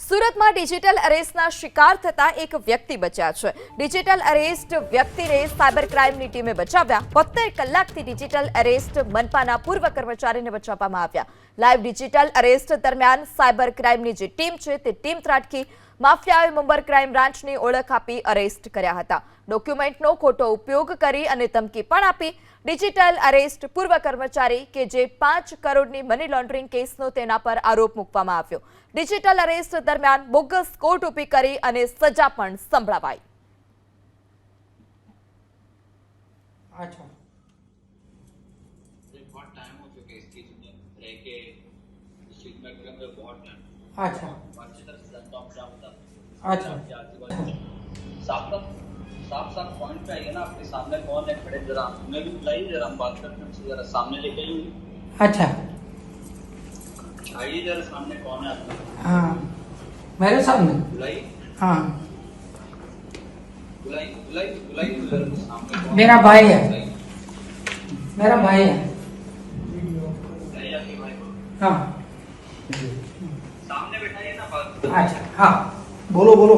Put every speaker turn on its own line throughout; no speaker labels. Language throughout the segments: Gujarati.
સુરતમાં ડિજિટલ અરેસ્ટના શિકાર થતા એક વ્યક્તિ બચ્યા છે। ડિજિટલ અરેસ્ટ વ્યક્તિને સાયબર ક્રાઇમની ટીમે બચાવ્યા। 72 કલાકથી ડિજિટલ અરેસ્ટ મનપાના પૂર્વ કર્મચારીને બચાવવામાં આવ્યા। લાઈવ ડિજિટલ અરેસ્ટ દરમિયાન સાયબર ક્રાઇમની જે ટીમ છે તે ટીમ ત્રાટકી માફિયાએ મુંબઈ ક્રાઇમ બ્રાન્ચની ઓળખ આપી અરેસ્ટ કર્યા હતા। ડોક્યુમેન્ટનો ખોટો ઉપયોગ કરી અને ધમકી પણ આપી ડિજિટલ અરેસ્ટ પૂર્વ કર્મચારી કે જે 5 કરોડની મની લોન્ડરિંગ કેસનો તેના પર આરોપ મૂકવામાં આવ્યો। ડિજિટલ અરેસ્ટ દરમિયાન બોગસ કોર્ટ ઊભી કરી અને સજા પણ સંભળાવાઈ।
अच्छा
बहुत टाइम हो चुके इस चीज में रह के इस चीज में करने में बहुत टाइम
अच्छा
अच्छी तरह से जानता हूँ क्या होता
अच्छा
साफ साफ पॉइंट पे आइए ना आपके सामने कौन है खड़े जरा हमें भी बुलाइए जरा हम बात करते हैं जरा सामने लेके आइए
अच्छा
आइए जरा सामने कौन है आपके
हाँ मेरे सामने
बुलाइए
हाँ
बुलाइए बुलाइए बुलाइए बुलाइए सामने कौन
मेरा भाई है मेरा भाई है
बुलाइए आपके भाई को
हाँ
सामने बैठाइए ना बात
अच्छा हाँ बोलो बोलो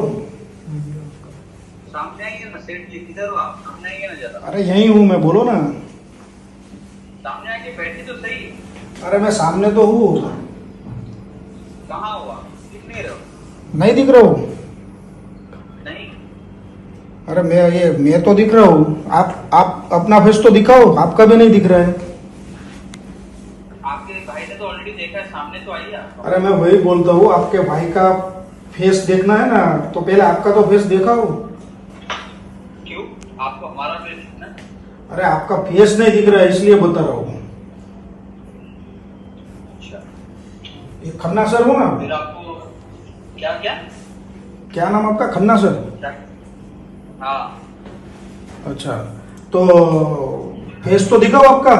सामने आइए ना सेठ जी किधर हो आप सामने आइए ना जरा
अरे यहीं हूँ मैं, बोलो ना।
सामने आके बैठे तो सही
अरे मैं सामने तो हूँ।
कहाँ हो आप दिख नहीं रहे हो
नहीं दिख रहा हूँ।
नहीं
अरे मैं तो दिख रहा हूँ। आप अपना फेस तो दिखाओ, आपका भी नहीं दिख रहा है।
आपके भाई ने तो ऑलरेडी देखा है सामने तो आइए आप
अरे मैं वही बोलता हूँ, आपके भाई का फेस देखना है ना, तो पहले आपका तो फेस दिखाओ।
क्यों आपको हमारा फेस दिखना है?
अरे आपका फेस नहीं दिख रहा है इसलिए बता रहा हूँ।
अच्छा
ये खन्ना सर हो ना?
फिर आपको क्या क्या
क्या नाम आपका? खन्ना सर।
क्या हाँ
अच्छा तो फेस तो दिखाओ आपका।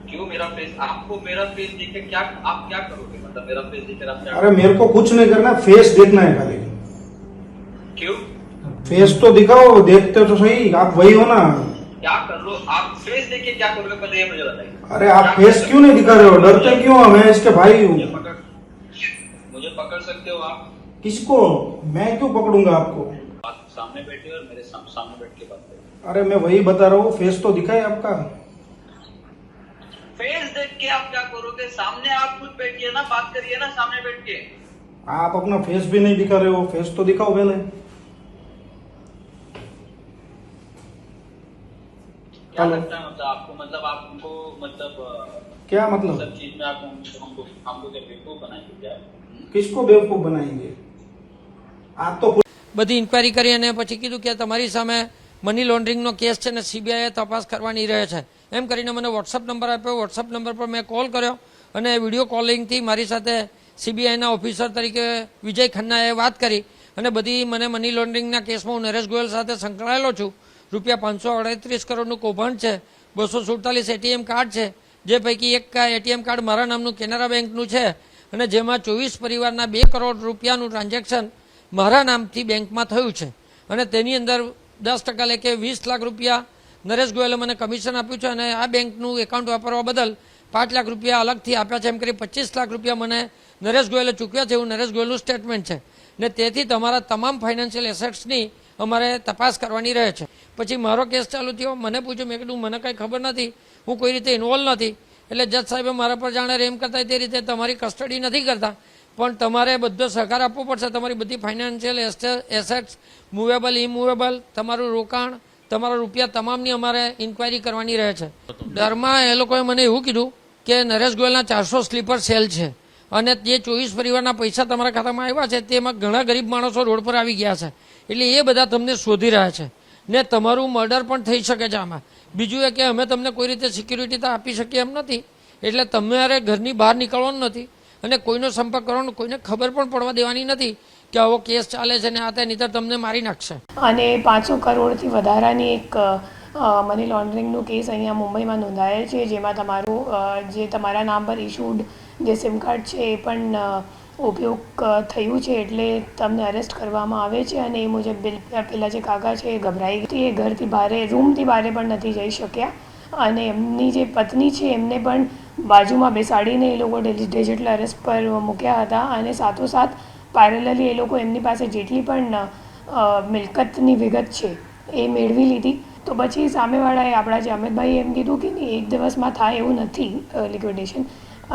क्यों मेरा फेस आपको मेरा फेस देखे क्या आप क्या करोगे मतलब मेरा फेस देखे आप क्या
अरे मेरे को कुछ नहीं करना, फेस देखना है खाली।
क्यों
फेस तो दिखाओ, देखते तो सही, आप वही हो ना?
क्या कर लो आप फेस देखे क्या करोगे पहले ये मुझे बताइए
अरे आप फेस क्यों नहीं दिखा रहे हो? डरते क्यों हो? मैं इसके भाई हूँ।
मुझे पकड़ सकते हो आप
किसको? मैं क्यों पकड़ूंगा आपको?
आप सामने बैठे और मेरे सामने बैठ के बात करें
अरे मैं वही बता रहा हूँ, फेस तो दिखाए आपका।
फेस देख के आप क्या करोगे सामने आप खुद बैठिए ना बात करिए ना सामने बैठ के
आप अपना फेस भी नहीं दिखा रहे हो, फेस तो दिखाओ पहले।
क्या
हेलो।
लगता है मतलब आपको मतलब आपको मतलब
क्या मतलब?
सब चीज में आप हमको हमको क्या बेवकूफ बनाएंगे क्या
किसको बेवकूफ बनाएंगे? आप तो
બધી ઇન્ક્વાયરી કરી અને પછી કીધું કે તમારી સામે મની લોન્ડરિંગનો કેસ છે ને સીબીઆઈએ તપાસ કરવાની રહે છે એમ કરીને મને વોટ્સઅપ નંબર આપ્યો। વોટ્સઅપ નંબર પર મેં કોલ કર્યો અને વિડીયો કોલિંગથી મારી સાથે સીબીઆઈના ઓફિસર તરીકે વિજય ખન્નાએ વાત કરી અને બધી મને મની લોન્ડરિંગના કેસમાં હું નરેશ ગોયલ સાથે સંકળાયેલો છું। રૂપિયા 538 કરોડનું કૌભાંડ છે, 247 એટીએમ કાર્ડ છે, જે પૈકી એક એટીએમ કાર્ડ મારા નામનું કેનરા બેંકનું છે અને જેમાં 24 પરિવારના 2 કરોડ રૂપિયાનું ટ્રાન્ઝેક્શન મારા નામથી બેંકમાં થયું છે અને તેની અંદર 10% લેખે 20 લાખ રૂપિયા નરેશ ગોયલે મને કમિશન આપ્યું છે અને આ બેંકનું એકાઉન્ટ વાપરવા બદલ 5 લાખ રૂપિયા અલગથી આપ્યા છે। એમ કરી 25 લાખ રૂપિયા મને નરેશ ગોયલે ચૂકવ્યા છે એવું નરેશ ગોયલનું સ્ટેટમેન્ટ છે ને તેથી તમારા તમામ ફાઇનાન્શિયલ એસેટ્સની અમારે તપાસ કરવાની રહે છે। પછી મારો કેસ ચાલુ થયો, મને પૂછ્યું, મેં કીધું મને કંઈ ખબર નથી, હું કોઈ રીતે ઇન્વોલ્વ નથી। એટલે જજ સાહેબે મારા પર જાણે રેમ કરતા તે રીતે તમારી કસ્ટડી નથી કરતા પણ તમારે બધો સહકાર આપવો પડશે। તમારી બધી ફાઇનાન્શિયલ એસેટ્સ મૂવેબલ ઇમૂવેબલ તમારું રોકાણ તમારા રૂપિયા તમામની અમારે ઇન્ક્વાયરી કરવાની રહે છે। ડરમાં એ લોકોએ મને એવું કીધું કે નરેશ ગોયલના 400 સ્લીપર સેલ છે અને જે 24 પરિવારના પૈસા તમારા ખાતામાં આવ્યા છે તેમાં ઘણા ગરીબ માણસો રોડ પર આવી ગયા છે એટલે એ બધા તમને શોધી રહ્યા છે ને તમારું મર્ડર પણ થઈ શકે છે આમાં। બીજું એ કે અમે તમને કોઈ રીતે સિક્યુરિટી તો આપી શકીએ એમ નથી એટલે તમારે ઘરની બહાર નીકળવાનું નથી અને કોઈનો સંપર્ક કરવાનો, કોઈને ખબર પણ પડવા દેવાની નથી કે આવો કેસ ચાલે છે ને આ તે નહીંતર તમને મારી નાખશે।
અને 500 કરોડથી વધારાની એક મની લોન્ડરિંગનું કેસ અહીંયા મુંબઈમાં નોંધાયેલ છે જેમાં તમારું જે તમારા નામ પર ઇશ્યુડ જે સિમ કાર્ડ છે એ પણ ઉપયોગ થયું છે એટલે તમને અરેસ્ટ કરવામાં આવે છે અને એ મુજબ પેલા જે કાકા છે એ ગભરાઈ ગઈ, એ ઘરથી બહાર રૂમથી બહાર પણ નથી જઈ શક્યા અને એમની જે પત્ની છે એમને પણ બાજુમાં બેસાડીને એ લોકો ડિજિટલ અરેસ્ટ પર મૂક્યા હતા અને સાથોસાથ પેરેલલી એ લોકો એમની પાસે જેટલી પણ મિલકતની વિગત છે એ મેળવી લીધી. તો પછી સામેવાળાએ આપણા જે અમિતભાઈએ એમ કીધું કે નહીં, એક દિવસમાં થાય એવું નથી લિક્વિડેશન.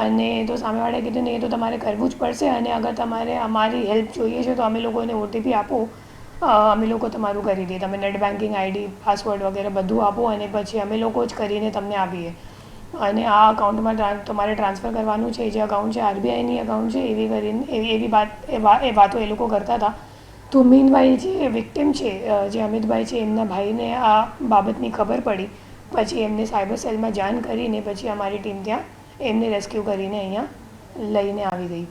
અને તો સામેવાળાએ કીધું નહીં, એ તો તમારે કરવું જ પડશે અને અગર તમારે અમારી હેલ્પ જોઈએ છે તો અમે લોકોને OTP આપો, અમે લોકો તમારું કરી દઈએ. તમે નેટ બેન્કિંગ ID, પાસવર્ડ વગેરે બધું આપો અને પછી અમે લોકો જ કરીને તમને આપીએ. અને આ અકાઉન્ટમાં તમારે ટ્રાન્સફર કરવાનું છે, જે અકાઉન્ટ છે RBIની અકાઉન્ટ છે, એવી કરીને એવી વાતો એ લોકો કરતા હતા. તો મીનવાઇલ જે વિક્ટિમ છે, જે અમિતભાઈ છે, એમના ભાઈને આ બાબતની ખબર પડી. પછી એમને સાયબર સેલમાં જાણ કરીને પછી અમારી ટીમ ત્યાં એમને રેસ્ક્યુ કરીને અહીંયા લઈને આવી ગઈ.